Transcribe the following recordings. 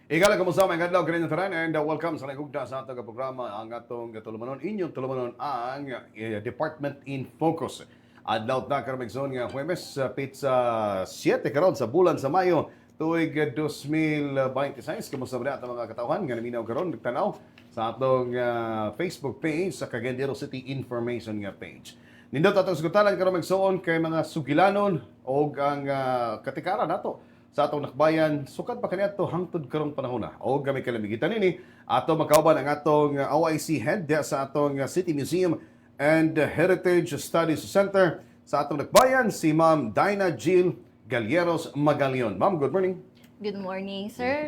Igala kamusta mga adlaw kanin tanan and welcome sa nagugda sa atong programa ang atong tulumanon inyong tulumanon ang Department in Focus. Adlaw na karon zone nga Huwebes pizza 7 karon sa bulan sa Mayo tuig 2026. Kamusta ba ato mga katawhan nga naminaw karon nagtanaw sa atong Facebook page sa Cagayan City Information nga page. Nindot atong sugutanan karon magsuon kay mga sugilanon og ang katikaran nato sa atong nakbayan sukad pa kaniadto hangtod karong panahon na o gamay kalamigitan nini ato makauban ang atong OIC head diya sa atong City Museum and Heritage Studies Center sa atong nakbayan si Ma'am Dinah Jill Galleros Magalion. Ma'am, good morning. Good morning, sir.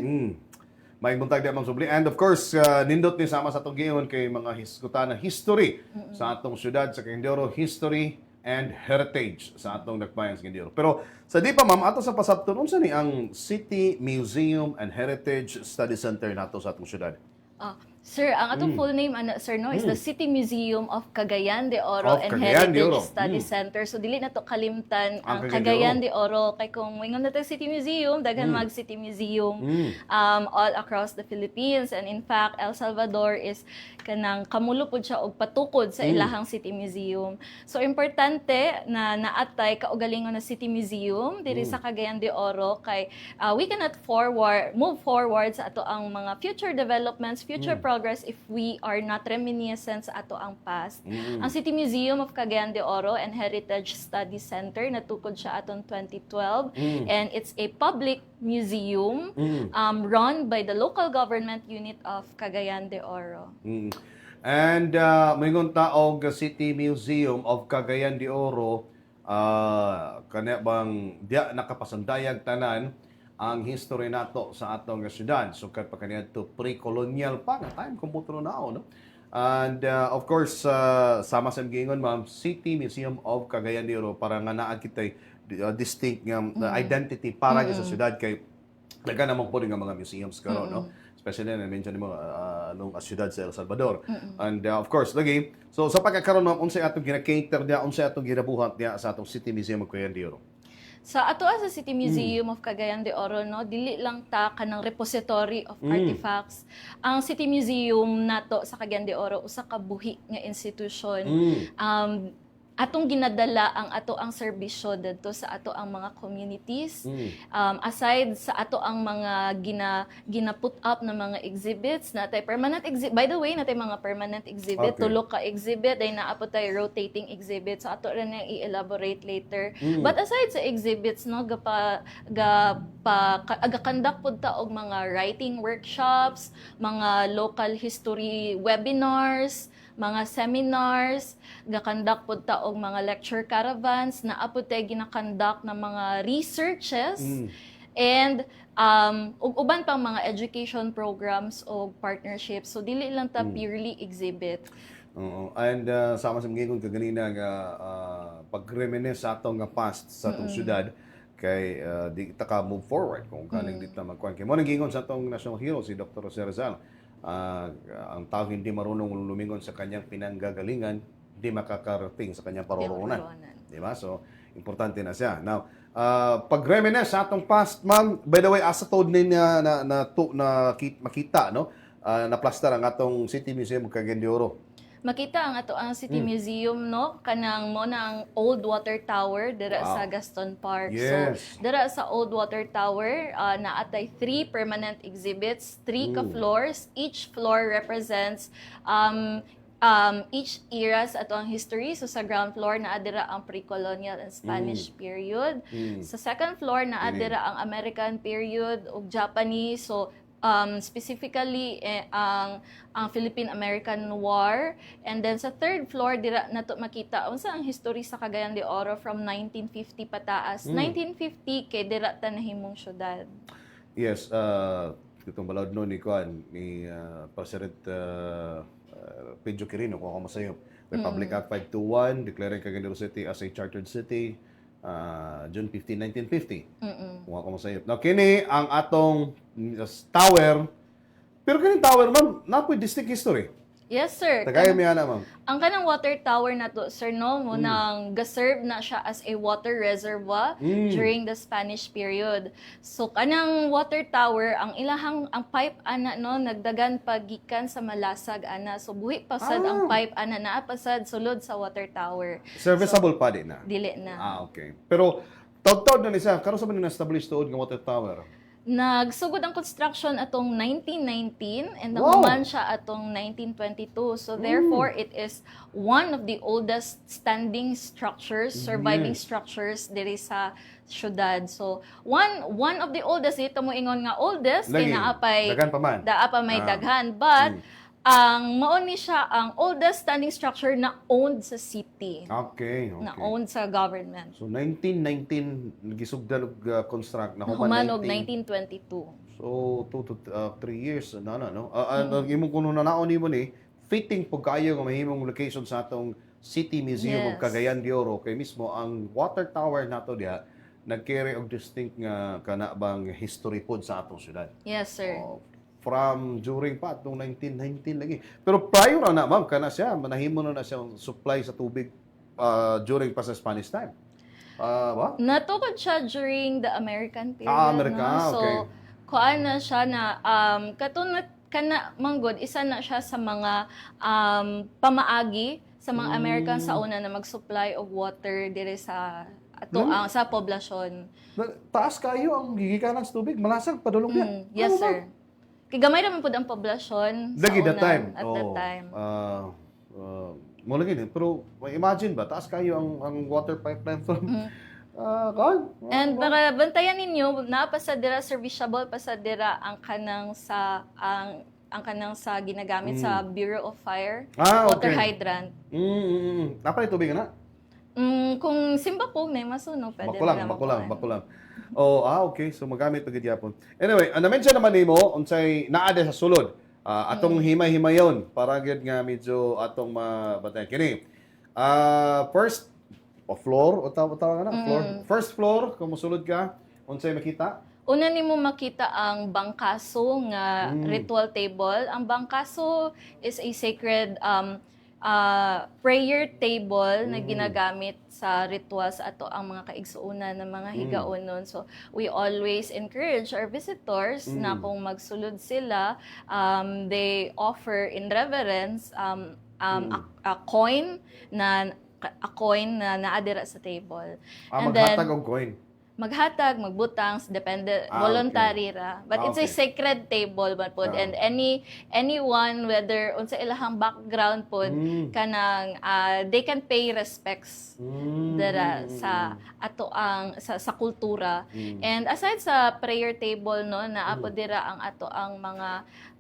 May buntag diya Ma'am Subli. And of course, nindot ni sama sa atong giyon kay mga hisgutan na history sa atong syudad sa Cagayan history and heritage sa atong nakbayan sa Cagayan. Pero sa di pa ma'am, ato sa pasabton unsa ni ang City Museum and Heritage Study Center nato sa atong syudad? Sir, ang atong full name sir is the City Museum of Cagayan de Oro Of and Cagayan de Heritage Oro. Study Center. So dili na to kalimtan Ang ang Cagayan de Cagayan de Oro kay kung wingon na tag City Museum, daghan mag City Museum all across the Philippines, and in fact El Salvador is kanang kamulo pud siya og patukod sa ilahang City Museum. So importante na naatay kaugalingon na City Museum diri sa Cagayan de Oro kay we cannot move forward sa ato ang mga future developments, future progress if we are not reminiscent sa ato ang past. Ang City Museum of Cagayan de Oro and Heritage Study Center natukod siya aton 2012 and it's a public museum run by the local government unit of Cagayan de Oro. And moingon ta og City Museum of Cagayan de Oro kanya bang diya nakapasandayag tanan ang history nato sa atong syudad. Sukad pa kaniadto pre-colonial pa nga time kumputo nao, no? And of course sama sa giingon ma'am, City Museum of Cagayan de Oro para nga naa kitay distinct nga identity para sa syudad kay daghan namang po nga mga museums karon, no? Especially na mention mo nung syudad sa El Salvador. And of course lagi so sa pagkakaroon ma'am unsay atong gina-cater dia, unsay atong ginabuhat dia sa atong City Museum of Cagayan de Oro? Sa ato sa City Museum of Cagayan de Oro, no, dili lang ta kanang repository of artifacts. Ang City Museum nato sa Cagayan de Oro usa ka buhi nga institution. Atong ginadala ang ato ang serbisyo dito sa ato ang mga communities. Aside sa ato ang mga gina-put up na mga exhibits, natay permanent exhibit. By the way, natay mga permanent exhibit, Okay. tulo ka exhibit, ay naapot tay rotating exhibit. So ato rin na i-elaborate later. But aside sa exhibits, no, aga-conduct pud ta og mga writing workshops, mga local history webinars, mga seminars, ga-conduct pud ta og mga lecture caravans, na apod tay gina-conduct na mga researches, and ug uban pang mga education programs o partnerships. So dili lang ta purely exhibit. Oo. And sama sa mga kaganina nga pag-reminisce sa atong nga past sa atong syudad kay di ta ka move forward kung kaning di ta magkuan kay mo nang sa atong national hero si Dr. Jose Rizal. Ang tao hindi marunong lumingon sa kanyang pinanggagalingan, hindi makakarating sa kanyang paroroonan. Di ba? So, importante na siya. Now, pag-reminisce sa atong past, ma'am, by the way, asa tod ni makita, no? Na-plaster ang atong City Museum of Cagayan de Oro. Makita ang ato ang City Museum, no, kanang mo ng Old Water Tower dira sa Gaston Park. Yes. So dira sa Old Water Tower naatay 3 permanent exhibits, 3 ka floors. Each floor represents each era sa ato ang history. So sa ground floor naa dira ang pre-colonial and Spanish period. Sa second floor naa dira ang American period ug Japanese. So specifically ang Philippine-American War, and then sa third floor dira nato makita unsa ang history sa Cagayan de Oro from 1950 pataas. 1950 kay dira ta nahimong syudad. Yes, itong balawd no ni Kuan ni President Pedro Quirino kung ako masayop. Republic Act 521 declaring Cagayan de Oro City as a chartered city June 15, 1950. Kung ako masayop. Now, kini ang atong tower. Pero kini tower, ma'am, napoy distinct history. Yes, sir. Tagay mi ana, ma'am. Ang kanang water tower na to, sir, no, mo nang gaserve na siya as a water reservoir during the Spanish period. So kanang water tower, ang ilahang ang pipe ana no nagdagan pagikan sa Malasag ana. So buhi pasad ang pipe ana naa pasad sulod sa water tower. Serviceable pa din na. Dili na. Okay. Pero taud-taud na ni siya. Karon sa man na-establish tuod nga water tower. Nagsugod ang construction atong 1919 and Wow! nahuman siya atong 1922. So therefore, it is one of the oldest standing structures, surviving structures diri sa syudad. So one of the oldest, ito mo ingon nga oldest, Lagi. kay naapay Daghan pa man. daapa may daghan, but ang mao ni siya ang oldest standing structure na owned sa city, Okay. na owned sa government. So 1919 nagisugdan og construct na Nahuman og 19. 1922. So 2 to 3 years na no. Ang imong kuno na naon nimo ni fitting pug kayo nga mahimong location sa atong City Museum of Yes. Cagayan de Oro kay mismo ang water tower nato diha nag-carry og distinct nga kana bang history pod sa atong syudad. Yes, sir. From during pa atong 1919 lagi. Pero prior na ma'am kana siya manahimo na siya supply sa tubig during pa sa Spanish time. Ba? Natukod siya during the American period. America, no? So, okay. kuan na siya na, katunat kana manggod, isa na siya sa mga pamaagi sa mga American sa una na mag-supply of water dire sa sa poblasyon. Taas kayo ang gigikanan sa tubig, malasag padulong niya. Yes, sir. Kay gamay naman pud ang poblasyon sa Lagi una, that time. at that time. Mo lagi din. Pero imagine ba, taas kayo ang water pipeline from kan? And para bantayan ninyo, naa pa sa dira serviceable pa sa dira ang kanang sa ang kanang sa ginagamit sa Bureau of Fire, water okay. hydrant. Napalay tubig na? Kung simba po na masuno, pwede Bakulang. Oh, okay. So magamit pag gyapon. Anyway, na-mention naman nimo unsay naade sa sulod. Atong himay-himayon para gyud nga medyo atong mabatay kini. First floor o tawag na floor. First floor kung mosulod ka, unsay makita? Una nimo makita ang bangkaso nga ritual table. Ang bangkaso is a sacred prayer table na ginagamit sa rituals ato ang mga kaigsuonan ng mga higaonon. So we always encourage our visitors na kung magsulod sila, they offer in reverence a coin na naadira sa table. Maghatag og coin. Maghatag, magbutang, depende, voluntary ra. But it's a sacred table man pod, and anyone, whether unsa ilahang background pod, kanang they can pay respects dara sa ato ang sa kultura. And aside sa prayer table no, naa pod dira ang ato ang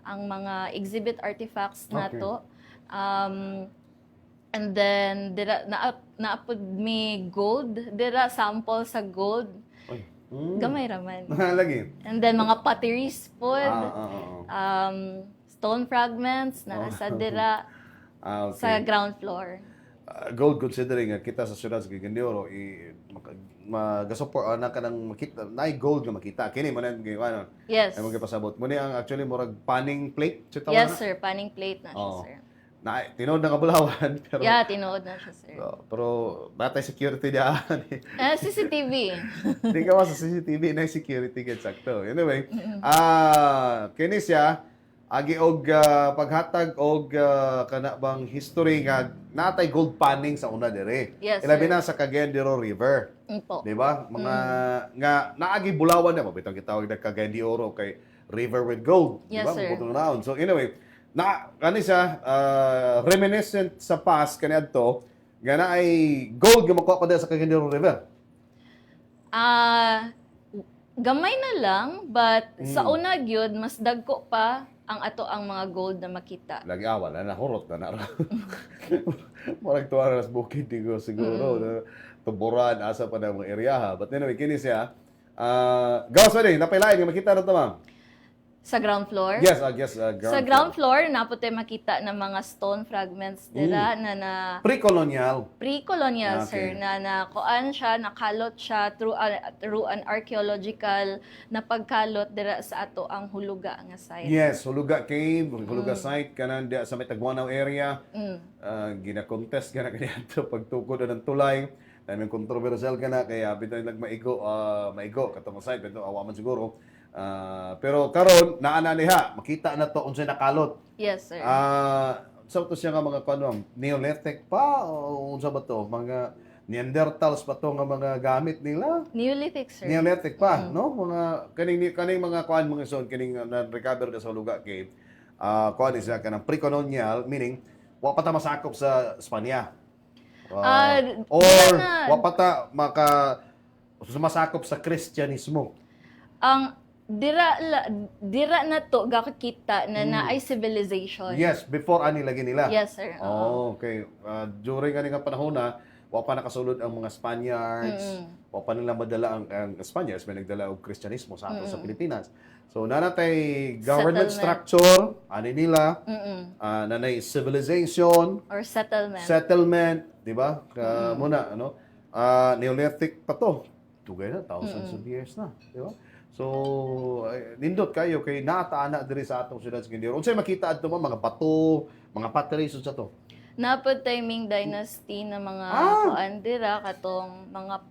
mga exhibit artifacts nato. And then dira naapod mi gold, dira sample sa gold. Gamay raman. Lagi. And then mga potteries pod, stone fragments na asa dira sa ground floor. Gold considering kita sa syudad sa Cagayan de Oro magasupor na kanang makita na gold nga makita kini man ang ano. Yes. Ay magpasabot mo ni ang actually murag panning plate sa tawo Yes, na? sir. Panning plate na siya, sir. Na tinood na kabulawan pero Yeah, tinuod na siya, sir. pero batay security diyan. CCTV. Di ka sa CCTV na security gid sakto. Anyway, kini siya agi og paghatag og kana bang history nga natay gold panning sa una dire. Yes, Ilabi sir. na sa Cagayan de Oro River. Po. Di ba? Mga nga naagi bulawan na mabitang gitawag na Cagayan de Oro kay River with Gold. Di Yes, ba? sir. Mabutong naon. So anyway, kani siya reminiscent sa past kaniadto nga na ay gold nga makuha ko dahil sa Cagayan de Oro River. Gamay na lang, but sa una gyud mas dagko pa ang ato ang mga gold na makita. Lagi awal na nahurot na nara. Murag tuwa na sa bukid siguro. Tuburan asa pa na mga area ha. But anyway, kini siya gawas pa din napailain nga makita na to ma'am. Sa ground floor? Yes, I guess Sa ground floor, naputi makita ng mga stone fragments dira na Pre-colonial. pre-colonial, Okay. sir, na kuan siya, nakalot siya through an archaeological na pagkalot dira sa ato ang huluga nga site. Yes, Huluga Cave, Huluga Site, kanan diya sa may Tagwanaw area. Gina-contest ka na ganyan to pagtukod ng tulay. Dahil may controversial ka na, kaya bito yung maigo, katong site, bito awaman siguro. Pero karon naananiha, makita na to unsay nakalot. Yes, sir. So to siya nga mga kanong Neolithic pa o unsa ba to? Mga Neanderthals pa to nga mga gamit nila. Neolithic, sir. Neolithic pa, no? Mga kaning mga kuan mga son kining na-recover ka sa Huluga Cave. Kuan is kanang pre-colonial, meaning wa pa ta masakop sa Espanya. Or wa pa ta sumasakop sa Kristyanismo. Ang dira na to gakita na naay civilization. Yes, before ani lagi nila. Yes, sir. Oh, okay. During ani nga panahon na wa pa nakasulod ang mga Spaniards, wa pa nila madala ang Spaniards, may nagdala og Kristyanismo sa ato sa Pilipinas. So nanatay government structure ani nila, nanay civilization Or settlement. settlement, di ba? Muna ano, Neolithic pa to. Tugay na thousands of years na, di ba? So nindot kayo kay naataana diri sa atong syudad sa Quindío. Unsay makita adto mga bato, mga potteries sa to? Napod timing dynasty na mga kuan dira katong mga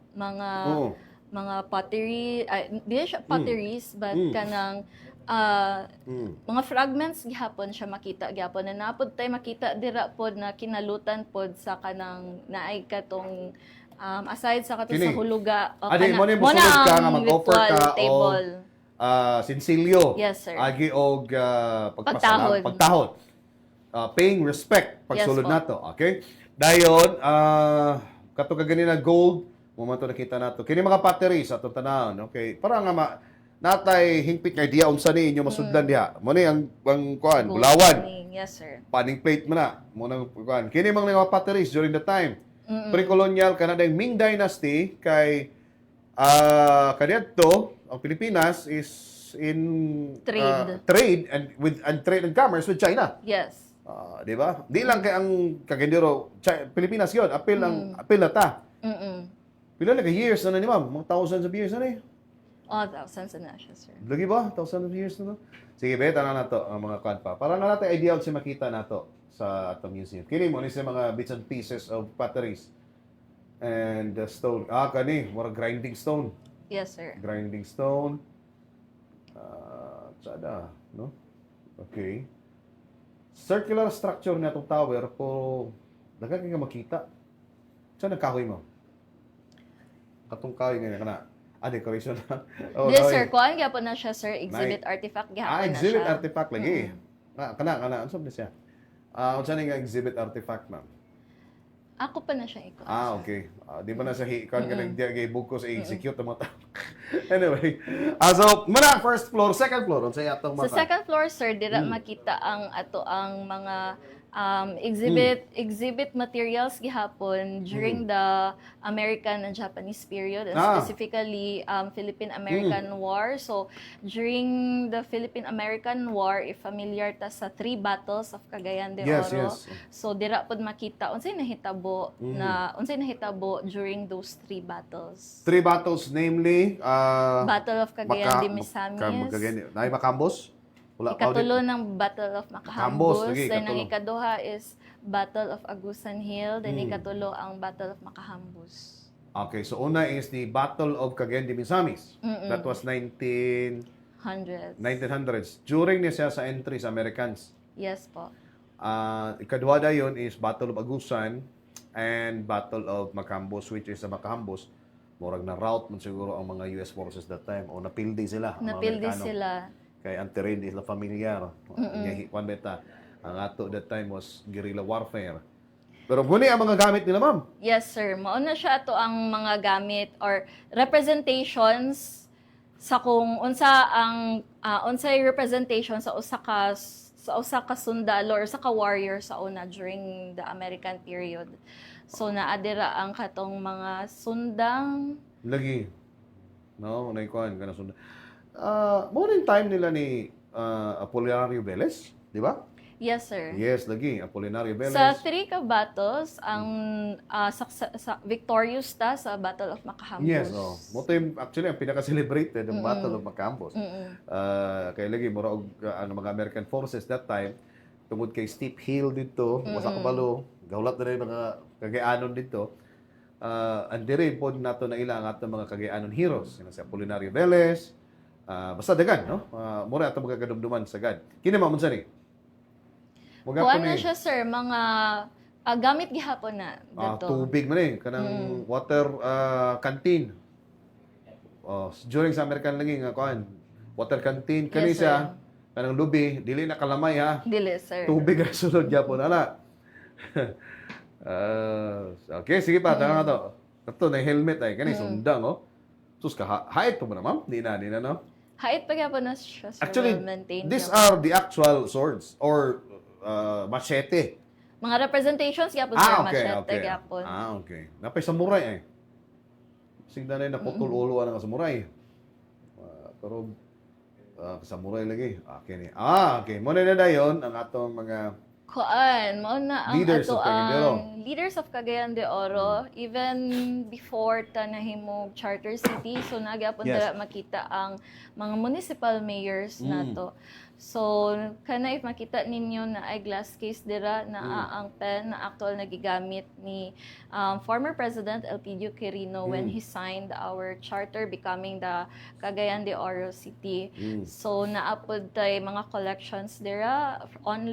pottery, di siya potteries but kanang mga fragments gihapon siya makita gihapon na napod tay makita dira pod na kinalutan pod sa kanang naay katong aside sa katong sa huluga Mo ni mosulod ka nga mag-offer ka table. sinsilyo. Yes, sir. Agi og Pagtahod. pagtahod. Paying respect pagsulod Yes, po. nato, okay? Dayon kato ka ganina gold, mo man to nakita nato. Kini mga potteries atong tanawon, okay? Para nga natay hingpit nga idea unsa ni inyo masudlan diha. Mo ni ang kuan, Gold bulawan. panning. Yes, sir. Panning plate mo na. Mo nang kuan. Kini mga potteries during the time. Pre-colonial Canada Ming Dynasty kay kadto ang Pilipinas is in trade and commerce with China. Yes. Di ba? Di lang kay ang Cagandero Pilipinas yon, apil na ta. Pila na ka years na ni ma'am? Mga thousands of years na ni. Thousands na siya, sir. Lagi ba? Thousands of years na no? Sige, beta na nato ang mga kan pa. Para na natin ideal si makita nato sa atong museum. Kini mo ni sa mga bits and pieces of potteries and the stone. Kani, more grinding stone. Yes, sir. Grinding stone. Sada, no? Okay. Circular structure na itong tower pero daghang nga makita. Saan nagkahoy mo? Katong kahoy nga kana. Decoration na. Yes, sir. Kuhaan gyapon na siya, sir. Exhibit artifact gyapon na siya. Exhibit artifact lagi. Kana. Ano sabi siya? Unsa nga exhibit artifact, ma'am? Ako pa na siya ikot. Okay. Di ba na sa hikan ka nang diya bugko sa execute ang mga tao. Anyway. So, muna first floor, second floor. Unsa atong Sa mga second floor, sir, dira makita ang ato ang mga exhibit materials gihapon during the American and Japanese period, and specifically Philippine-American War. So during the Philippine-American War, if familiar ta sa 3 battles of Cagayan de Oro, so dira pod makita unsay nahitabo during those 3 battles. 3 battles, namely Battle of Cagayan de Misamis. Nay Macambos? Ikatulo ng Battle of Macambos, Macahambos. lagi, Then ang ikatulo. ikaduha is Battle of Agusan Hill. Then ikatulo ang Battle of Macahambos. Okay, so una is the Battle of Cagayan de Misamis. That was 1900s. During niya siya sa entry sa Americans. Yes po. Ikaduha dayon is Battle of Agusan and Battle of Macambos, which is sa Macahambos. Murag na route man siguro ang mga US forces that time o napildi sila. Napildi sila. Kay ang terrain is la familiar. Kwan beta. Ang ato that time was guerrilla warfare. Pero muni ang mga gamit nila, ma'am. Yes, sir. Mauna siya ato ang mga gamit or representations sa kung unsay representation sa usa ka sundalo or sa ka warrior sa una during the American period. So naadira ang katong mga sundang Lagi. No, unay kuan kana sunda. Morning time nila ni Apolinario Velez, di ba? Yes, sir. Yes, lagi Apolinario Velez. Sa 3 ka battles, ang victorious ta sa Battle of Macahambos. Yes, oh. Moto yung actually ang pinaka-celebrated ng Battle of Macambos. Kaya lagi mura og ano mga American forces that time tungod kay steep hill dito, wasak kabalo, gawlat na rin mga kagayanon dito. And dire po nato na ilang ato mga kagayanon heroes, si Apolinario Velez. Basta dagan, no? Mura ato mga kadumduman sa God. Kini man sa ni. Kuha na siya, sir, mga gamit gihapon na dito. Tubig man eh, kanang water canteen. During sa American lagi nga kuan, water canteen kani Yes, siya kanang lubi, dili na kalamay ha. Dili, sir. Tubig ra sulod gyapon ana. Okay, sige pa, tara na to. Ito na helmet ay kani sundang oh. Sus ka height po ba na ma'am? Di na no. Height pa gyapon na siya, sir. Actually, well-maintained these gyapon. are the actual swords or machete. Mga representations gyapon, sir, Okay, machete okay. gyapon. Okay. Napay samurai eh. Sigda na naputol ulo nga samurai. Pero samurai lagi. Okay ni. Okay. Muna na dayon ang atong mga Kuan, mao na ang Leaders ato of Cagayan de Oro. ang leaders of Cagayan de Oro, even before ta nahimong charter city, so nagyapon Yes. dira makita ang mga municipal mayors nato. So kana if makita ninyo na ay glass case dira na ang pen na actual nagigamit ni former President Elpidio Quirino when he signed our charter becoming the Cagayan de Oro City. So naapod tay mga collections dira on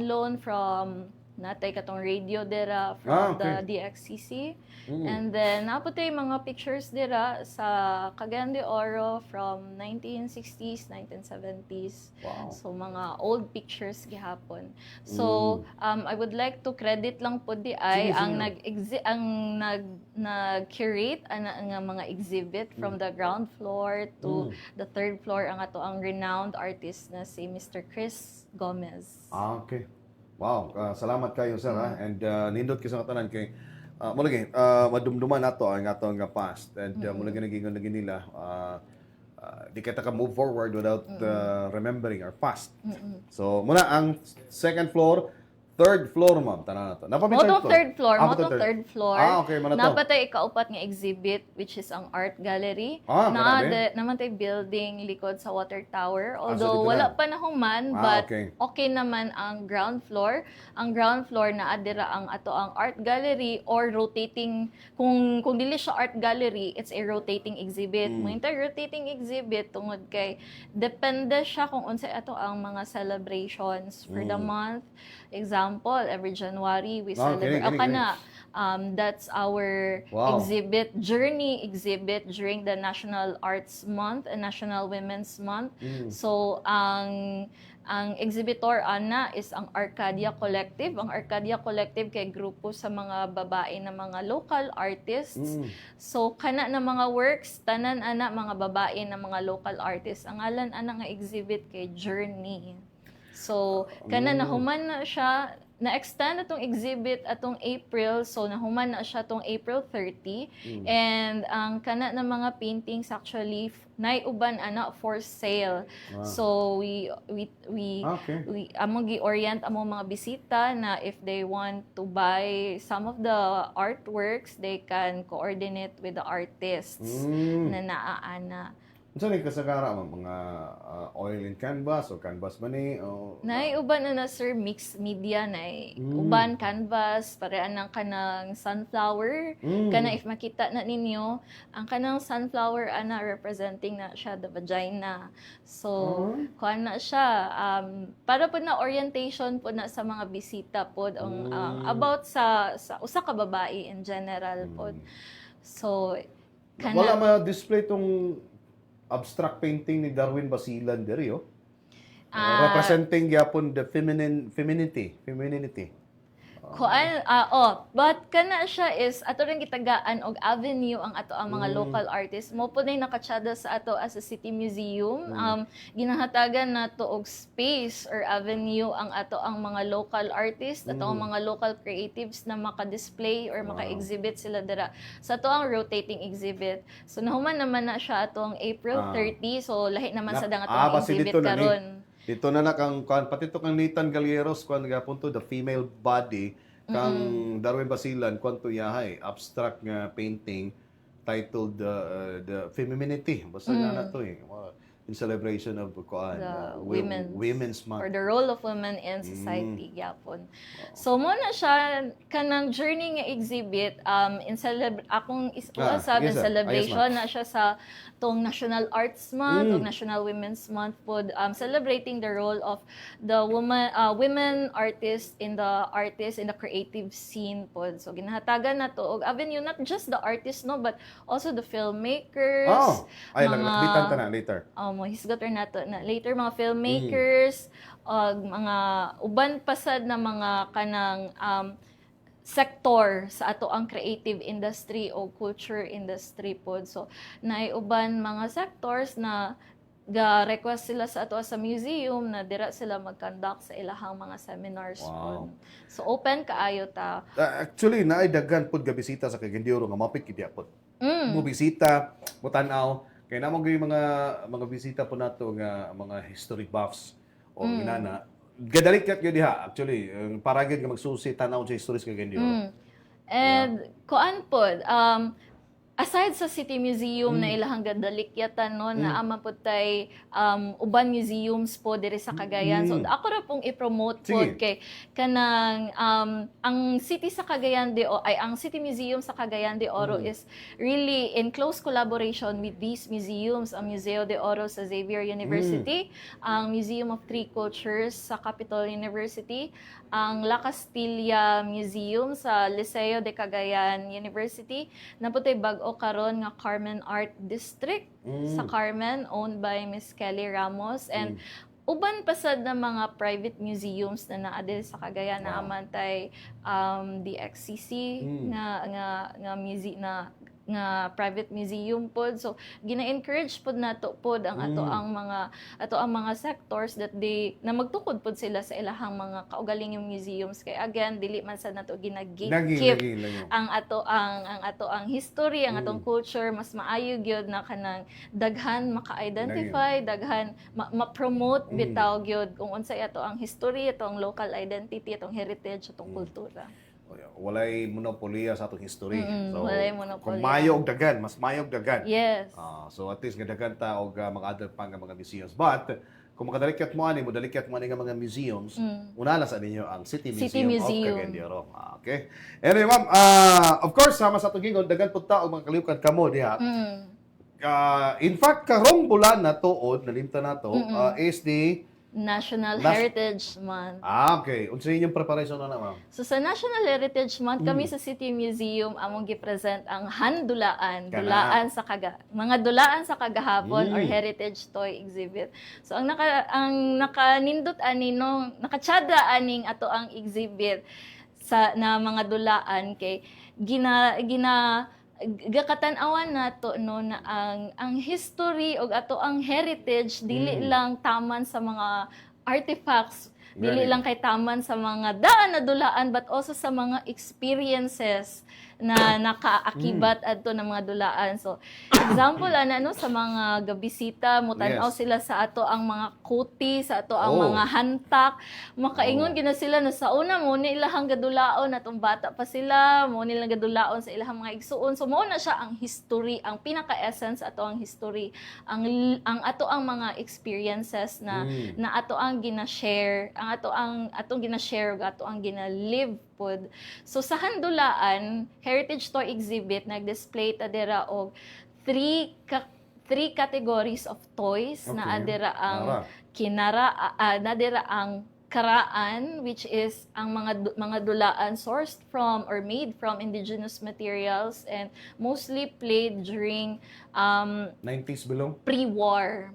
loan from natay katong radio dira from the DXCC. And then naapod tay mga pictures dira sa Cagayan de Oro from 1960s, 1970s. Wow. So mga old pictures gihapon. So I would like to credit lang po di ay Sige. nag-curate nga mga exhibit from the ground floor to the third floor ang ato ang renowned artist na si Mr. Chris Gomez. Okay. Wow, salamat kayo sir ha. And nindot kita sa tanan kay mulagi madumduman nato ang atong past and mulagi nagingon lagi nila di kita ka move forward without remembering our past. So muna ang second floor, third floor ma'am tanan nato. Moto third floor, third floor. Okay, man to. Napatay ikaupat nga exhibit which is ang art gallery. Grabe. Naman tay building likod sa water tower. So Although dito wala na. pa na human but okay. okay naman ang ground floor. Ang ground floor na adira ang ato ang art gallery or rotating kung dili siya art gallery, it's a rotating exhibit. Mo rotating exhibit tungod kay depende siya kung unsa ato ang mga celebrations for the month. Example, every January we celebrate. That's our exhibit, journey exhibit during the National Arts Month and National Women's Month. So, ang exhibitor ana is ang Arcadia Collective. Ang Arcadia Collective kay grupo sa mga babae na mga local artists. So, kana na mga works, tanan ana mga babae na mga local artists. Ang ngalan ana nga exhibit kay Journey. So, kana nahuman na siya, na-extend atong exhibit atong April, so nahuman na siya atong April 30. And ang kana na mga paintings actually naiuban ana for sale. So we among gi-orient among mga bisita na if they want to buy some of the artworks, they can coordinate with the artists na naaana. Saan yung kasagara mga oil in canvas o canvas ba ni? Uban na sir, mixed media na uban canvas, parean ng kanang sunflower. Kana if makita na ninyo, ang kanang sunflower ana representing na siya the vagina. So, kuan na siya para po na orientation po na sa mga bisita po ang about sa usa ka babae in general po. So, wala ma-display tong abstract painting ni Darwin Basilan diri representing gyapon the femininity. But kana siya is ato ring gitagaan og avenue ang ato ang mga local artists. Mo po na nakatsada sa ato as a city museum. Ginahatagan nato og space or avenue ang ato ang mga local artists, ato ang mga local creatives na maka-display or maka-exhibit sila dira sa ato ang rotating exhibit. So nahuman naman na siya atong April 30. So lahi naman sa dang atong basi exhibit dito na ni. karon. Dito na kang pati to kang Nathan Galleros kuan nga punto the female body kang Darwin Basilan kuan to yahay abstract nga painting titled the femininity basta nga na to in celebration of kuan The women's month. Or the role of women in society gyapon. So mo na siya kanang journey nga exhibit in celebration na siya sa tong National Arts Month o National Women's Month pod celebrating the role of the women artists in the creative scene pod. So ginahatagan na to og avenue not just the artists no but also the filmmakers. Bitan ta na later. Mo hisgot na to na later mga filmmakers mga uban pasad na mga kanang sector sa ato ang creative industry o culture industry pod. So naiuban mga sectors na ga-request sila sa ato sa museum na dira sila mag-conduct sa ilahang mga seminars pod. So open kaayo ta. Actually naay daghan pod ga bisita sa Cagayan nga mapit kidi pod. Mo bisita, mo tan-aw kaya namang mga bisita po nato nga mga history buffs o ginana. Gadalik kat yun diha actually para gyud nga magsusi tan-aw sa histories kay Cagayan. And kuan pod aside sa City Museum na ilahang gadalikyatan no na ama pod tay uban museums po diri sa Cagayan. So ako ra pong i-promote pod kay kanang ang City sa Cagayan de ay ang City Museum sa Cagayan de Oro is really in close collaboration with these museums, ang Museo de Oro sa Xavier University, ang Museum of Three Cultures sa Capital University, ang La Castilla Museum sa Liceo de Cagayan University, na po tay bag-o karon nga Carmen Art District sa Carmen owned by Miss Kelly Ramos, and uban pasad na mga private museums na naa diri sa Cagayan na amantay the XCC nga private museum pod. So gina-encourage pod nato pod ang ato ang mga sectors that they na magtukod pod sila sa ilahang mga kaugaling yung museums kay again dili man sad nato gina-gatekeep ang ato ang history, ang atong culture. Mas maayo gyud na kanang daghan maka-identify, daghan ma-promote bitaw gyud kung unsay ato ang history, atong local identity, atong heritage, atong kultura. Walay monopolya sa atong history. So walay monopolya. kung mayo og dagan, mas mayo og dagan. Yes. So at least nga daghan ta og mga other pang mga museums. But kung makadalikat mo ani nga mga museums, una sa ninyo ang City Museum of Cagayan de Oro. Okay. Anyway, ma'am, of course sama sa atong gingon daghan pud ta og mga kalihukan kamo diha. In fact, karong bulan na tuod nalimtan nato is the National Heritage Month. Okay. Unsa inyong preparation na ma'am? So sa National Heritage Month, kami sa City Museum among gi-present ang handulaan, mga dulaan sa kagahapon or heritage toy exhibit. So ang nakanindot ani no, nakatsada aning ato ang exhibit na mga dulaan kay gakatan-awan nato no na ang history og ato ang heritage dili lang taman sa mga artifacts, dili lang kay taman sa mga daan na dulaan but also sa mga experiences na nakaakibat adto ng mga dulaan. So example no sa mga gabisita mo tan-aw sila sa ato ang mga kuti, sa ato ang mga hantak, makaingon gina sila na sa una mo ni ilahang gadulaon atong bata pa sila, mo nilang gadulaon sa ilahang mga igsuon. So mao na siya ang history, ang pinaka-essence ato ang history, ang ato ang mga experiences na ato ang gina-share, atong gina-share ug ato ang gina-live pod. So sa handulaan, heritage toy exhibit nag-display ta dira og three categories of toys na adira ang nadira ang karaan, which is ang mga dulaan sourced from or made from indigenous materials and mostly played during 90s below? Pre-war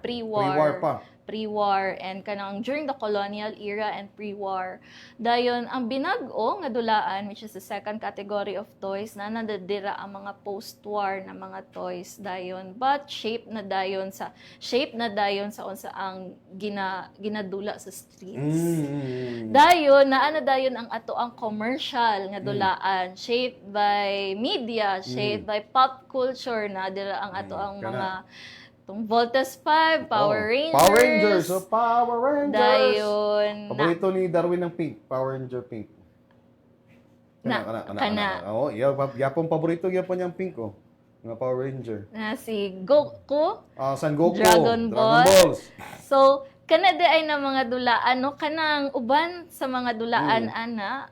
Pre-war pa. pre-war and kanang during the colonial era and pre-war. Dayon ang binag-o nga dulaan, which is the second category of toys, na nadadira ang mga post-war na mga toys dayon, but shape na dayon sa unsa ang ginadula sa streets. Dayon naa dayon ang ato ang commercial nga dulaan, shaped by media, shaped by pop culture, na dira ang ato ang mga tong Voltes 5, Power Rangers. Power Rangers. So, Power Rangers. Dayon. Paborito ni Darwin ng pink. Power Ranger pink. Kana. Oo, yapong paborito yapon yung pink, oh. Mga Power Ranger. Na si Goku. San Goku. Dragon Ball. Balls. So, kana di ay na mga dulaan, no? Kanang uban sa mga dulaan, ana,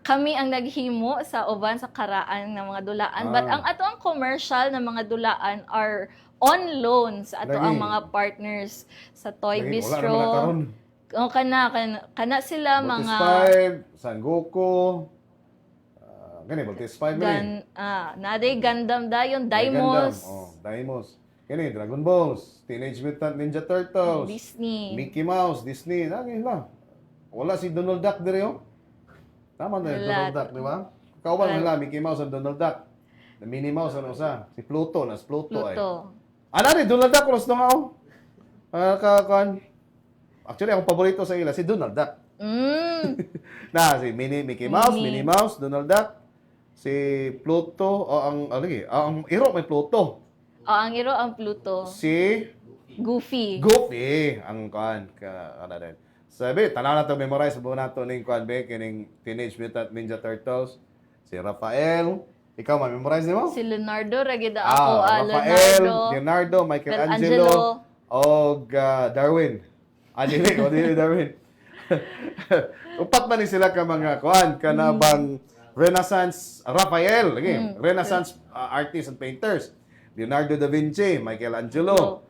kami ang naghimo sa uban sa karaan ng mga dulaan. But ang ato ang commercial na mga dulaan are on loan sa ato ang mga partners sa Toy Lagi, Bistro. wala naman na karon. O kana sila Voltes mga 5, San Goku. Gani, Voltes 5 gani. naday Gundam dayon, May Daimos, Gundam. Oh, Daimos. Gani, Dragon Balls, Teenage Mutant Ninja Turtles, Disney. Mickey Mouse, Disney, lagi na. Wala si Donald Duck dire, oh. Tama na yung Wala. Donald Duck, di ba? Kauban Wala. nila, Mickey Mouse at Donald Duck. The Minnie Mouse, ano sa? Si Pluto, nas Pluto ay. Pluto. Ano rin, Donald Duck, kulos nung ako. Actually, akong paborito sa ila, si Donald Duck. Na, si Mickey Mouse, Minnie Mouse, Donald Duck, si Pluto, ang iro may Pluto. Ang iro ang Pluto. Si Goofy. Goofy, ang ano din. Sabi, tanaw na ito, memorize mo na ito ng kining Teenage Mutant Ninja Turtles, si Rafael. Ikaw, ma-memorize niyo mo? Si Leonardo, ragida ako. Rafael, Leonardo, Michelangelo, Michelangelo. o Darwin. Dili Darwin. Upat man ni sila ka mga kanabang Renaissance Rafael, Renaissance artists and painters. Leonardo da Vinci, Michelangelo.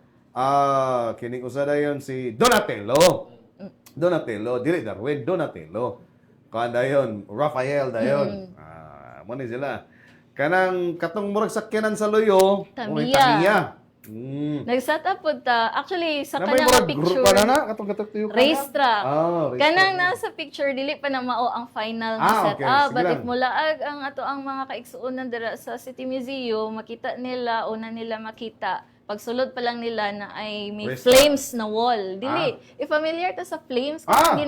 Kining usa dayon si Donatello. Dili Darwin, Donatello. Kuan dayon, Rafael dayon. Mo ni sila. Kanang katong murag sakyanan sa loyo, Tamiya. Tamiya. Nag-set up po ta. Actually, sa Na may kanang murag picture, katong tuyo racetrack. racetrack. Kanang nasa picture, dili pa na mao ang final na set okay. up. Sige But lang. if mulaag ang ato ang mga kaigsuonan dira sa City Museum, makita nila, una nila makita, pagsulod pa lang nila na ay may Racetrack. flames na wall. Dili. If familiar ta sa flames, kasi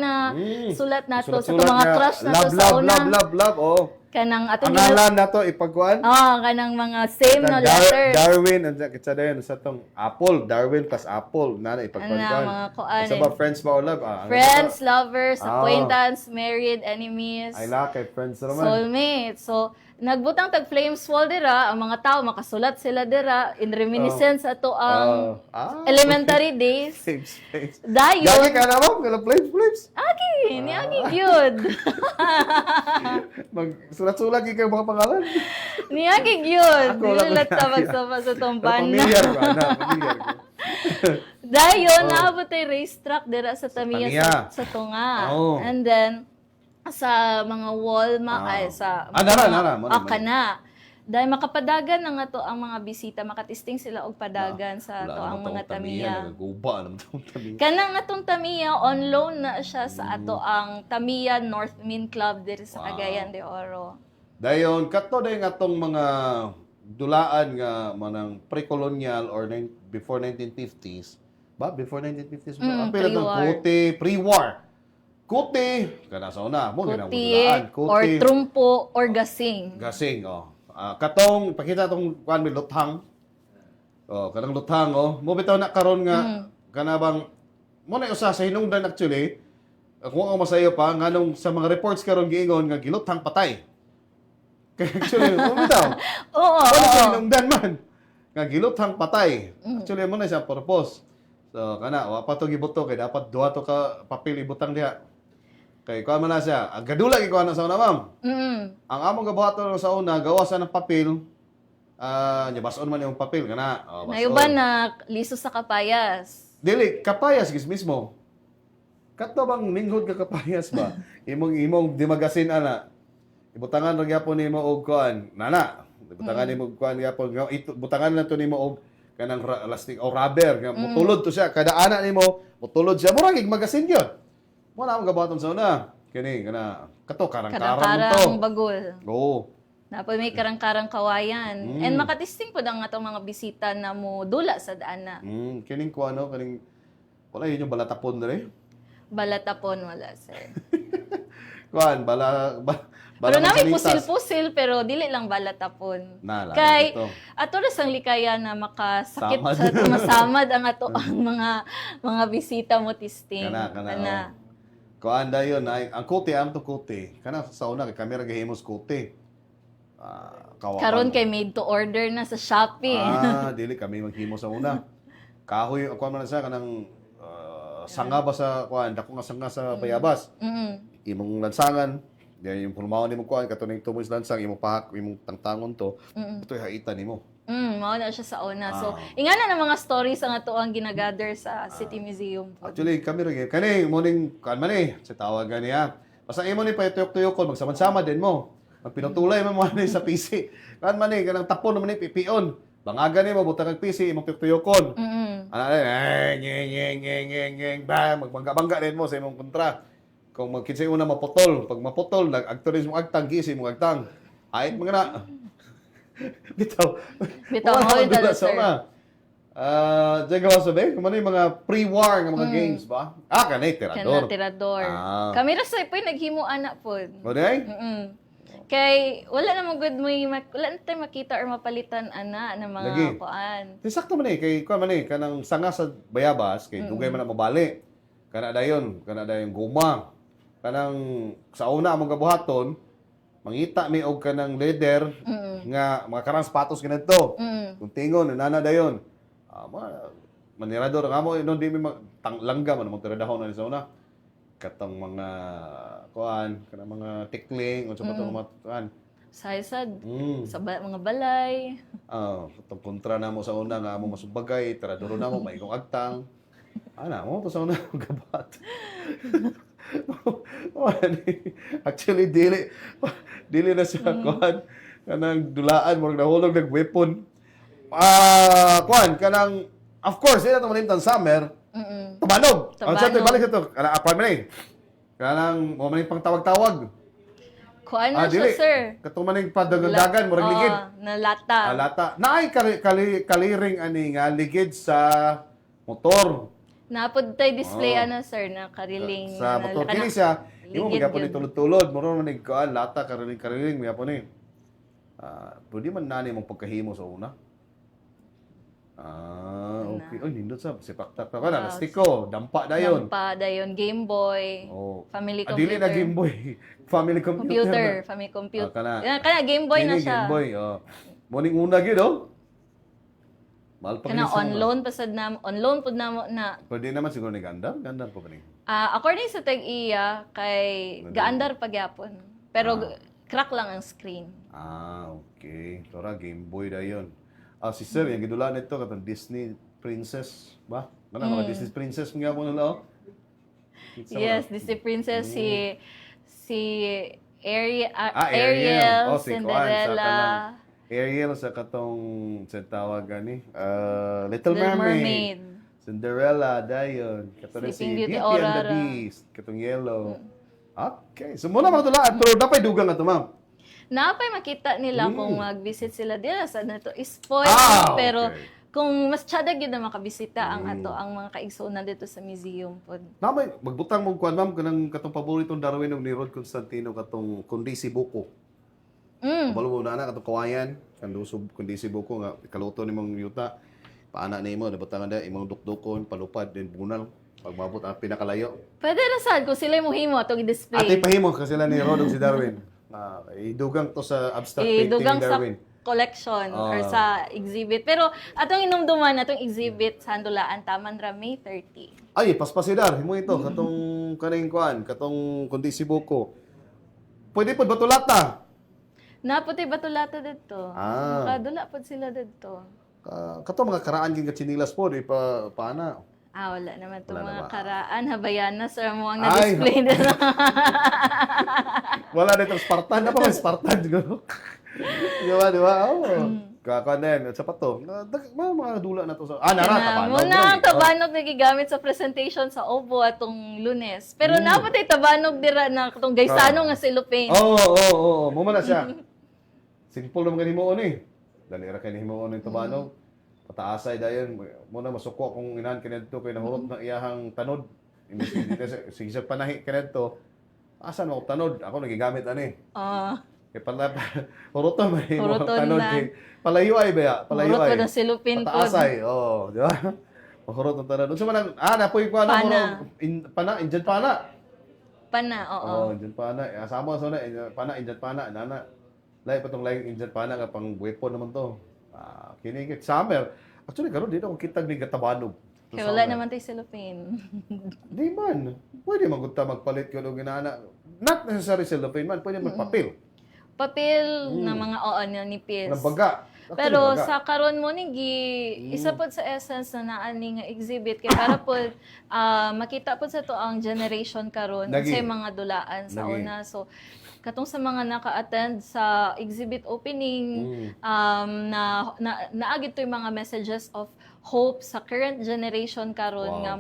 sulat nato sa itong mga crush nato sa una. Love. Oh. Kanang atong Ang ngalan nato ipagkuan. kanang mga same no letters. Darwin and kitsa dayon sa tong Apple, Darwin plus Apple na ipagkuan. mga kuan. Sa ba friends ba o love? Friends, lovers, Ah. acquaintance, married, enemies, I like it, friends naman. soulmates. So, nagbutang tag flames wall dira, ang mga tao makasulat sila dira in reminiscence ato ang elementary days. Flames. Dayon. Gagi ka na mo? Kala flames. Agi, niagi gyud. Magsulat-sulat kayo mga pangalan. Niagi gyud. Ako lang Nilat ta niya. magsama sa tomban. Pamilyar ko, pamilyar ko. Dayon, naabot ay racetrack dira sa Tamiya Tamiya. sa Tunga. Oh. And then, sa mga wall, nara. kana. Dahil makapadagan na nga to ang mga bisita, makatisting sila og padagan sa to ang mga Tamiya. Nagaguba naman itong Tamiya. Kanang atong Tamiya, on loan na siya sa ato ang Tamiya North Min Club diri sa Cagayan de Oro. Dayon, kato dayon atong mga dulaan nga manang pre-colonial or before 1950s. Ba? Before 1950s ba? Apil itong pre-war. Kuti, pre-war. Kuti, kana sa una, mo ginang Kuti, dulaan. or trumpo, or gasing. Gasing, oh. Katong, pakita itong kuan may luthang. Oh, kanang luthang, oh. Mo bitaw na karon nga, kanabang, mo na usa sa hinungdan actually, kung ako masayo pa, nganong sa mga reports karon giingon nga giluthang patay. Kaya actually, mo bitaw. Oo. Wala sa hinungdan man. Nga giluthang patay. Actually, mo na siya purpose. So, kana, wa pa to gibuto kay dapat duha to ka papel ibutang diha. Kay kuha man na siya. Ang gadula gikuha na sa una, ma'am. Ang among gabuhaton sa una, gawasan ng papel. Bason man yung papel kana. Bason. Nayuban na liso sa kapayas. Dili, kapayas gis mismo. Kato bang minghod ka kapayas ba? imong dimagasin ana. Ibutangan ra gyapon nimo og kuan. Nana. Ibutangan nimo og kuan gyapon. Butangan lang to nimo og kanang elastic o rubber nga mutulod to siya kada ana nimo mutulod siya murag ig magasin gyud. Mo na ang gabaton sa una. Kini kana kato karang-karang to. Karang bagol. Oo. Napod may karang-karang kawayan. And makatisting po ang atong mga bisita na mo dula sa daana. Kining ko ano kaning wala yun yung balatapon dere. Balatapon wala, sir. Kuan Pero namin Manzanitas. pusil-pusil, pero dili lang balatapon. Nala, Kay, ito. ato rin ang likaya na makasakit Samad. sa masamad ang ato ang mga bisita mo tisting. Kana. Kuan dayon ay ang kuti am to kuti. Kana sa una kay kamera gahimos kuti. Kawawan. Karon kay made to order na sa Shopee. Dili kami maghimo sa una. Kahoy kuan man sa kanang sanga ba sa kuan dako nga sanga sa bayabas. Imong lansangan Diyan yung pulmaon nimo kuan katuning tumoy sa lansang imong pahak imong tangtangon to. Ito'y haitan nimo. Mao na siya sa una. So, ingana na mga stories ang ato ang ginagather sa City Museum. Actually, kami rin. Kani, morning, kan man sa tawag gani ha. Basta imo ni payuyok-tuyokon, magsamad-samad din mo. Magpinutulay mo ni sa PC. Kan man kanang tapon naman ni pipion. Bangaga ni mo, butang ang PC, imong tuyok-tuyokon. Ano ngeng, magbangga-bangga din mo sa imong kontra. Kung magkinsay una maputol, pag maputol, nag-actors mo agtang, gisi mo agtang. Ayit mga na. Bitaw Bitaw, mo yung dala, sir. Diyan gawa sabi, kung ano yung mga pre-war ng mga games ba? Kanay, tirador. Kana tirador. Kami ra sa po'y naghimo anak po. O day? Kay wala namang good wala na tayo makita or mapalitan ana ng mga Lagi. kuan. Sakto man kay kuan man kanang sanga sa bayabas, kay dugay man na mabali. Kana dayon guma. Kanang sa una among gabuhaton, mangita mi og kanang leather nga mga karang sapatos ganito. Kung tingon nana dayon. Manirador nga mo no di mi langga man mo tiradahon na sa una. Katong mga kuan, kanang mga tikling o sa mga kuan. Saysad sa mga balay. Katong kontra na mo sa una nga mo masubagay, tirador na mo maigong agtang. Ana mo to sa una gabat. Actually, dili na siya, kuhan, kanang dulaan, murag nahulog nag-weapon. Kuhan, kanang, of course, yun natin malimtan summer, tabanog. Ang sabi, balik ito, kanang akuan man kanang, maling pang tawag-tawag. Kuan na siya, sir. Katong maning padagandagan, murag ligid. Na lata. Lata. Naay kaliring ani nga ligid sa motor. Napod tayo display sir, na kariling. Sa motor kini siya, imo magyapon ni tulod-tulod, moro man ning kuan lata kariling magyapon ni. Pwede man nani mong pagkahimo sa una. Okay. Oy, nindot sa sipaktak pa na lastiko, dampa dayon. Dampa dayon, Game Boy. Family computer. Dili na Game Boy. Family computer. Family computer. Kana Game Boy na siya. Game Boy, Morning una gyud Kana on loan pasad na on loan pud namo na. Pwede naman siguro ni gandar po ba ni? According sa tag-iya kay gaandar pagyapon. Pero crack lang ang screen. Okay. Tora Game Boy dayon. Si Sir, yung gidulaan nito katong Disney Princess ba? Mga Disney Princess nga mo nila. Yes, Disney Princess si Ariel, Si Cinderella. Ariel sa katong sa tawag gani Little Mermaid. Cinderella dayon katong si Beauty and the Beast katong yellow. Okay, so muna magtulaan pero dapat dugang ato ma'am. Napay makita nila kung mag-visit sila dila sa nato spoil pero kung mas tiyadag yun na makabisita ang ato ang mga kaigsunan dito sa museum pod. Namay magbutang mong kuan ma'am kanang katong paboritong Darwin og ni Rod Constantino katong Kundisi Buko. Balo mo na katong kawayan, kandusob Kundisi Buko nga kaluto nimong yuta. Paana nimo nabutangan da imong dukdukon, palupad din bunal pag mabot ang pinakalayo. Pwede na sad kung sila mohimo atong i-display. Ate pahimo kasi sila ni Rod ug si Darwin. Idugang to sa abstract painting ni Darwin. Sa collection or sa exhibit. Pero atong inumduman, atong exhibit sa Handulaan, Taman ra May 30. Ay, paspasidar. Himo ito. Katong kaning kuan, katong Kundisi Buko. Pwede po batulata. Naputi batulata dito. Makadula pod sila dito. Katong mga karaan king chinilas po, di pa paana. Wala naman itong Wala mga naman. karaan. Habayana, sir, mo ang na-display nila. Wala na itong Spartan. Ano pa may Spartan siguro? Di ba? Oo. Kakanen, at sa pato. Mga dula na to sa... Kana, Tabanog. muna ang tabanog nagigamit sa presentation sa OVO atong Lunes. Pero napatay tabanog dira na katong gaysano nga cellophane. Oo. Muma na siya. Simple naman ganun mo eh. Dali ra kay himuon ng tabanog. Pataasay dayon. Muna masuko kung inahan kinadto kay nahurot ng iyahang tanod. Imbis dito sige sa panahi kinadto. Asa mo tanod? Ako nagigamit ani. Kaya pala, huruton ba yung Huruton tanod? na. Palayo ay ba ya? Palayo Hurot ay. ko ng cellophane po. Pataasay, di ba? Mahurot ng tanod. Doon sa manang, napoy ko ano, Indian pana. Pana, oo. Indian pana. Asama sa na, Indian pana. Nana. Lahi pa itong laing Indian pana nga pang weapon naman to. Kinikit. Summer. Actually, karon dito akong kitag ni Gatabanog. Kaya wala naman tayo cellophane. Di man. Pwede magpunta magpalit ko ng ginana. Not necessary cellophane man. Pwede magpapel. Papel na mga nipis. Ng baga. Actually, Pero baga. sa karon mo ni isa pod sa essence na naani nga exhibit kay para pod makita pod sa to ang generation karon Lagi. sa mga dulaan sa Lagi. una. So katong sa mga naka-attend sa exhibit opening naagit to yung mga messages of hope sa current generation karon Wow. nga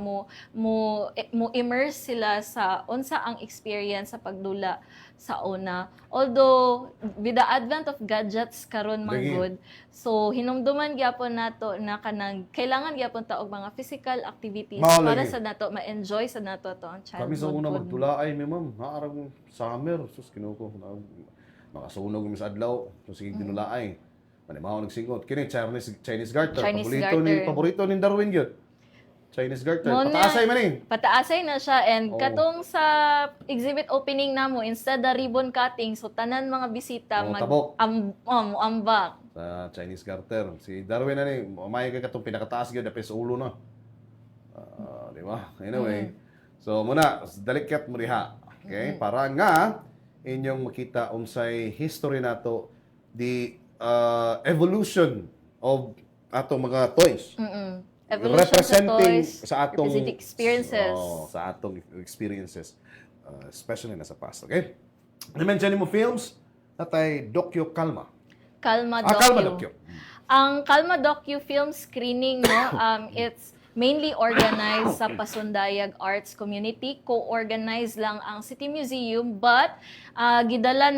mo immerse sila sa unsa ang experience sa pagdula sa una. Although with the advent of gadgets karon Lagi. manggod, so hinumduman gyapon nato na kanang kailangan gyapon ta og mga physical activities Mao para lagi. sa nato ma-enjoy sa nato to ang childhood. Kami sa una pod. magdulaay mi ma'am. Naarang summer. Sus kinuko. Makasunog mi sa adlaw. So sige dinulaay. Manimaw nagsingot. Kini Chinese garter. Chinese garter. Paborito ni Darwin gyud. Chinese garter. Mo na- Pataasay man eh. Pataasay na siya and Oo. katong sa exhibit opening namo instead the ribbon cutting so tanan mga bisita Oo, tabok. ambak. Sa Chinese garter. Si Darwin na ni. Umay ka katong pinakataas gyud dapit sa ulo na. Di ba? Anyway. So muna, dalikat mo diha. Okay? Para nga inyong makita unsay history nato the evolution of atong mga toys. Evolution Representing sa toys, sa atong representing experiences. sa atong experiences, especially na sa past. Okay? Na-mention mo films natay Dokyo Kalma. Kalma Kalma Docu. Dokyo. Ang Kalma Docu film screening no, it's mainly organized sa Pasundayag Arts Community. Co-organize lang ang City Museum but gidala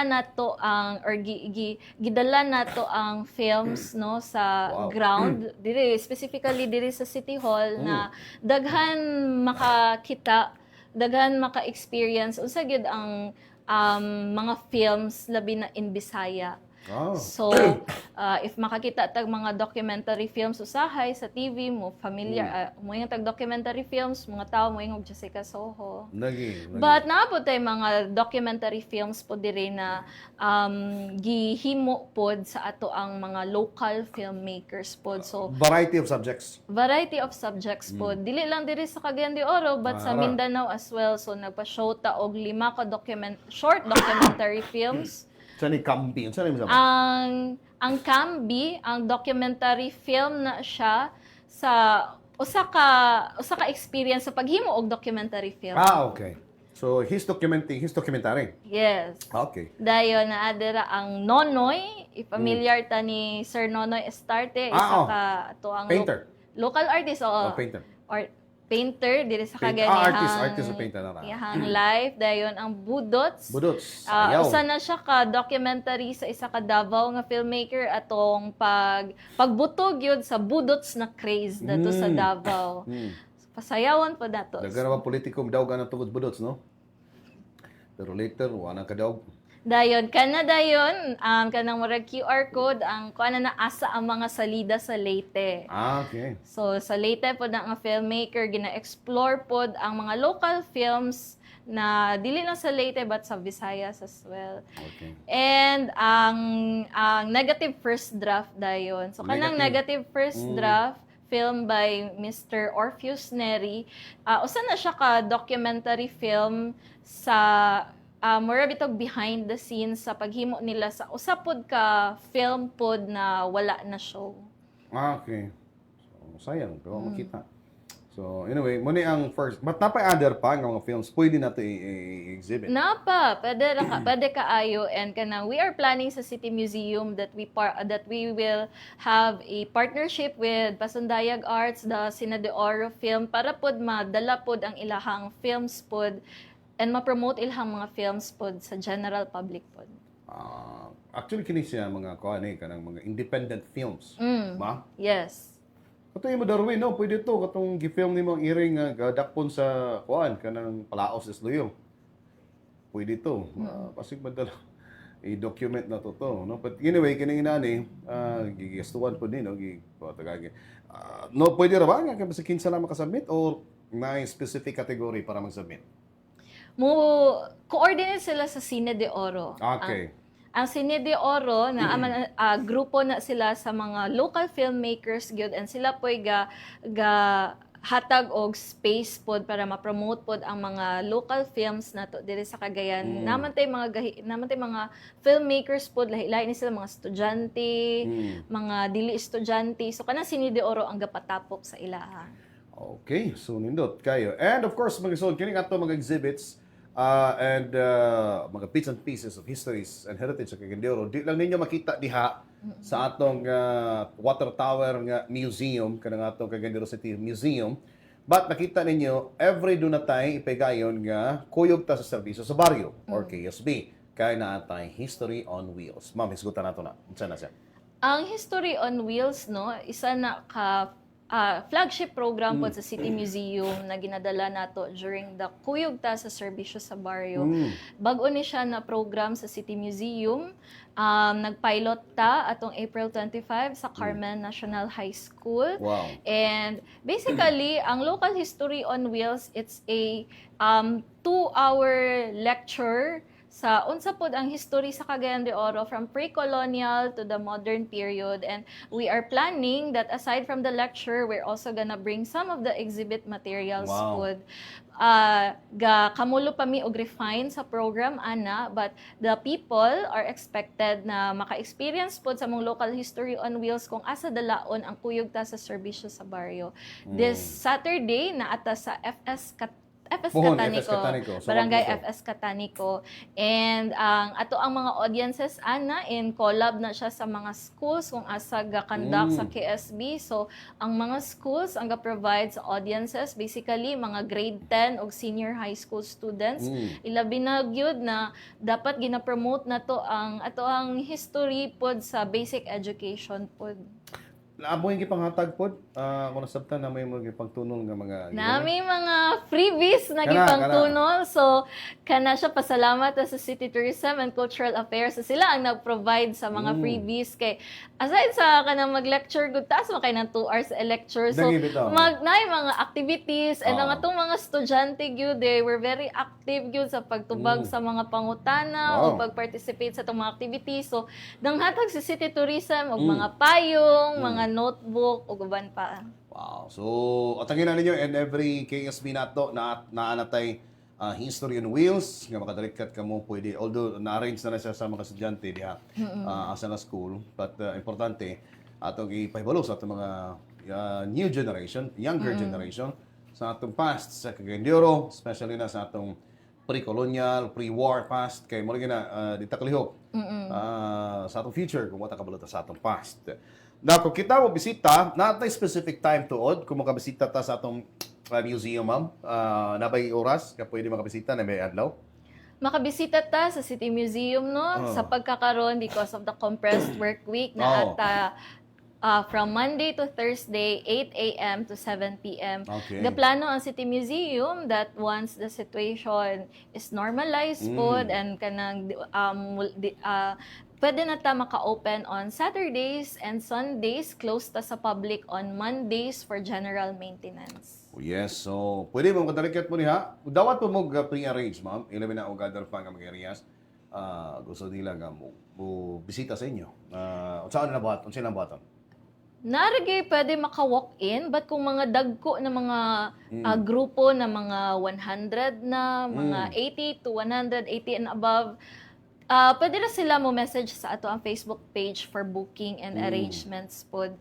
nato ang films no sa Wow. ground diri specifically diri sa City Hall na daghan makakita, daghan maka-experience unsa gyud ang mga films labi na in Bisaya. So, if makakita tag mga documentary films usahay sa TV mo, familiar, mo yung tag documentary films, mga tao mo yung Jessica Soho. Lagi. But naabot tay mga documentary films po diri na gihimo pod sa ato ang mga local filmmakers pod. So, Variety of subjects. variety of subjects po. Dili lang diri sa Cagayan de Oro but sa Mindanao as well. So nagpa-show ta og 5 ka short documentary films. Sa ni Kampi. Sa ni sama? Ang Cambi, ang documentary film na siya sa usa ka experience sa paghimo og documentary film. Okay. So, his documentary. Yes. Okay. Dayon na adira ang Nonoy, familiar ta ni Sir Nonoy Estarte, isa ka ato ang Painter. local artist oo. Painter. Or painter diri sa Paint- Cagayan. artist sa painter na. Iyang life dayon ang Budots. Budots. Ayaw. Usa na siya ka documentary sa isa ka Davao nga filmmaker atong pagbutog yun sa Budots na craze dato sa Davao. Pasayawan pa dato. Dagan naman politiko daw ganang tungod budots, no? Pero later, wala ka daw. Dayon kanang murag QR code ang kuana na asa ang mga salida sa Leyte. Okay. So sa Leyte pod na nga filmmaker gina-explore pod ang mga local films na dili lang sa Leyte but sa Visayas as well. Okay. And ang negative first draft dayon. So kanang negative first draft film by Mr. Orpheus Neri. Usa na siya ka documentary film sa mura bitog behind the scenes sa paghimo nila sa usapod ka film pod na wala na show. Okay. So, sayang. Pero makita. So, So, anyway, muna ang first. But napay other pa nga mga films pwede na to i-exhibit. Napa, pwede kaayo and kanang we are planning sa City Museum that we will have a partnership with Pasundayag Arts, the Cine de Oro film para pod madala pod ang ilahang films pod and ma-promote ilahang mga films pod sa general public pod. Actually, kini siya mga kanang mga independent films. Ba? Yes. Katuloy mo Darwin, no? Pwede to. Katong gi-film ni mo ang iring gadakpon sa kanang Palaos is Luyo. Pwede to. Pasig madala i-document na to. No? But anyway, kining inani, gigastuan po din, no? No, pwede ra ba nga kaya sa kinsa lang makasubmit or may specific category para mag-submit? Coordinate sila sa Cine de Oro. Okay. Ang Cine de Oro na grupo na sila sa mga local filmmakers gyud and sila po'y ga hatag og space pod para ma-promote pod ang mga local films nato diri sa Cagayan. Naman tay mga filmmakers pod lahi-lahi ni sila mga estudyante, mga dili estudyante. So kanang Cine de Oro ang gapatapok sa ilaha. Okay, so nindot kayo. And of course, mga son, kining ato mga exhibits and mga bits and pieces of histories and heritage sa Cagayan de Oro, di lang ninyo makita diha sa atong Water Tower nga museum, kanang atong Cagayan de Oro City Museum. But nakita ninyo, every dunatay ipegayon nga kuyog ta sa serbisyo sa baryo or KSB. Kaya na atay History on Wheels. Ma'am, hisgutan nato na. Unsa na siya? Ang History on Wheels, no, isa na ka flagship program po sa City Museum na ginadala nato during the kuyog ta sa serbisyo sa baryo. Bag-o ni siya na program sa City Museum. Nagpilot ta atong April 25 sa Carmen National High School. Wow. And basically, ang Local History on Wheels, it's a 2-hour lecture sa unsa pod ang history sa Cagayan de Oro from pre-colonial to the modern period, and we are planning that aside from the lecture, we're also gonna bring some of the exhibit materials pod. Kamulo pa mi og refine sa program ana, but the people are expected na maka-experience pod sa mong Local History on Wheels kung asa dalaon ang kuyog ta sa serbisyo sa baryo. This Saturday na ata sa FS Catanico, Barangay FS Catanico. And ato ang mga audiences ana in collab na siya sa mga schools kung asa ga-conduct sa KSB. So ang mga schools ang ga-provide sa audiences basically mga grade 10 o senior high school students. Ilabi na gyud na dapat gina-promote na to ang ato ang history pod sa basic education pod. Amo yung gipanghatag pod, kung nasabtan na may mga gipangtunol nga mga... Nami mga freebies na gipangtunol. So, kana siya pasalamat sa City Tourism and Cultural Affairs. So, sila ang nag-provide sa mga freebies. Kay, aside sa kanang mag-lecture, good taas mo kayo ng 2 hours lecture. So, naay mga activities. And ang atong mga estudyante, gyud, they were very active gyud sa pagtubag sa mga pangutana o pag-participate sa itong mga activities. So, nanghatag si City Tourism og mga payong, mga notebook o guban pa. Wow. So, atangin na ninyo and every KSB nato na naanatay History on Wheels nga makadalikat ka mo pwede. Although na-arrange na siya sa mga estudyante diha asa na school, but importante atong ipahibalo sa atong mga new generation, younger generation sa atong past sa Cagayan de Oro, especially na sa atong pre-colonial, pre-war past kay mo na di ta kalihok sa atong future kung wata kabalota sa atong past. Na kung kita mo bisita, natay specific time tuod kung makabisita ta sa atong museum, ma'am. Nabay oras ka pwede makabisita na may adlaw? Makabisita ta sa City Museum sa pagkakaroon because of the compressed work week na ata from Monday to Thursday, 8 a.m. to 7 p.m. Okay. Gaplano ang City Museum that once the situation is normalized pod and kanang pwede na ta maka-open on Saturdays and Sundays, close ta sa public on Mondays for general maintenance. Yes, so pwede mo kadalikat mo niha. Dawat po mo pre-arrange, ma'am. Ilabi na o gather pa nga mga areas. Gusto nila nga mo bisita sa inyo. Saan na buhat? Unsa na buhaton? Narigay pwede maka-walk-in, but kung mga dagko na mga grupo na mga 100 na, mga 80 to 180 and above, Pwede na sila mo message sa ato ang Facebook page for booking and arrangements pod.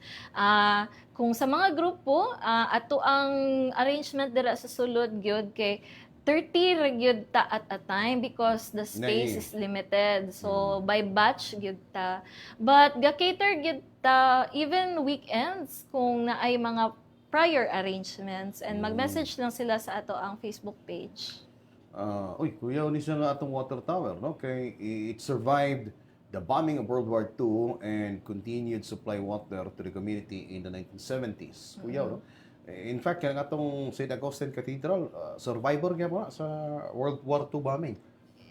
Kung sa mga grupo, ato ang arrangement dira sa sulod gyud kay 30 ra gyud ta at a time because the space is limited. So by batch gyud ta. But ga-cater gyud ta even weekends kung naay mga prior arrangements and mag-message lang sila sa ato ang Facebook page. Uy, kuya, ni siya nga atong water tower, no? Kay it survived the bombing of World War II and continued supply water to the community in the 1970s. Kuya, no? In fact, kaya nga atong St. Augustine Cathedral, survivor nga ba sa World War II bombing.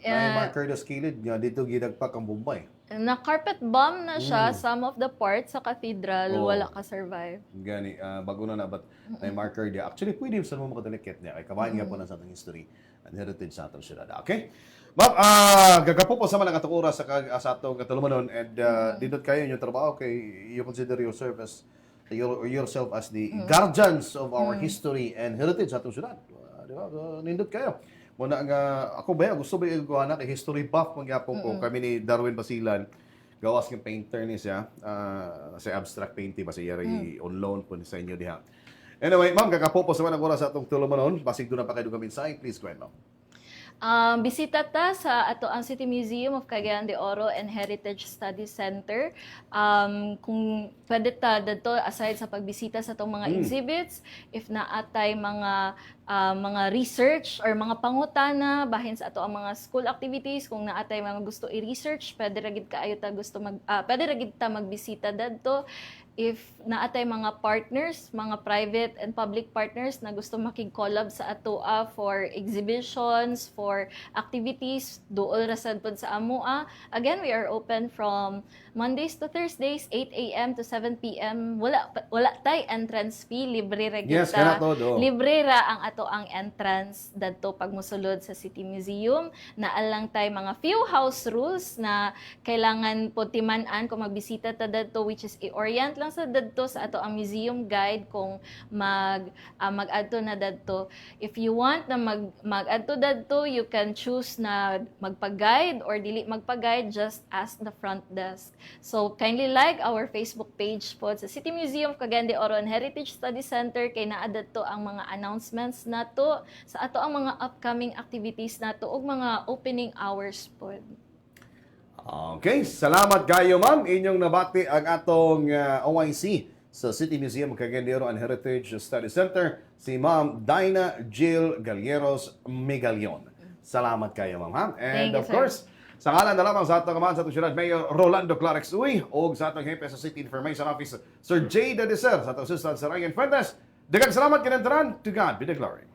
Ay marker na skilled nga dito ginagpak ang Bombay. Na carpet bomb na siya, some of the parts sa cathedral, wala ka survive. Gani, bago na but may marker dia. Actually, pwede sa mga makadalikit niya. Kay kabayan nga po na sa atong history and heritage sa atong syudad. Okay? Ma'am, gagapo po sa mga atong oras sa atong katulumanon and dito kayo yung trabaho kay you consider yourself as the guardians of our history and heritage sa atong syudad. Di ba? Nindot kayo. Muna nga, ako ba gusto ba yung kay history buff magyapon ko kami ni Darwin Basilan gawas ng painter ni siya sa abstract painting ba siya on loan po sa inyo diha. Anyway, ma'am, kakapo po sa mga oras sa atong tulumanon. Basig doon na pa kayo kami sa please go ahead, ma'am. Bisita ta sa ato ang City Museum of Cagayan de Oro and Heritage Study Center. Kung pwede ta dito aside sa pagbisita sa itong mga exhibits, if naatay mga research or mga pangutana bahin sa ato ang mga school activities, kung naatay mga gusto i-research, pwede ra gid kaayo ta pwede ra gid ta magbisita dadto. If naatay mga partners, mga private and public partners na gusto makig-collab sa atoa for exhibitions, for activities, duol ra sad pod sa amoa. Again, we are open from Mondays to Thursdays, 8 a.m. to 7 p.m. Wala tay entrance fee, libre ra gid Yes, ta. kana todo. Libre ra ang ato ang entrance dadto pag mosulod sa City Museum. Naa lang tay mga few house rules na kailangan pod timan-an kung magbisita ta dadto, which is i-orient lang sa dadto sa ato ang museum guide kung mag-adto na dadto. If you want na mag-adto dadto, you can choose na magpa-guide or dili magpa-guide, just ask the front desk. So kindly like our Facebook page po sa City Museum of Cagayan de Oro and Heritage Study Center kay naa dadto ang mga announcements nato sa ato ang mga upcoming activities nato ug mga opening hours po. Okay, salamat kayo ma'am. Inyong nabati ang atong OIC sa City Museum of Cagayan de Oro and Heritage Study Center, si Ma'am Dina Jill Galleros Megalion. Salamat kayo ma'am ha. And Thank you, of sir. course, sa ngalan na lamang sa atong kaman sa atong syudad, Mayor Rolando Clarex Uy o sa atong hepe sa City Information Office, Sir Jay Dedeser, sa atong assistant sa Ryan Fuentes. Daghang salamat kinantaran. To God be the glory.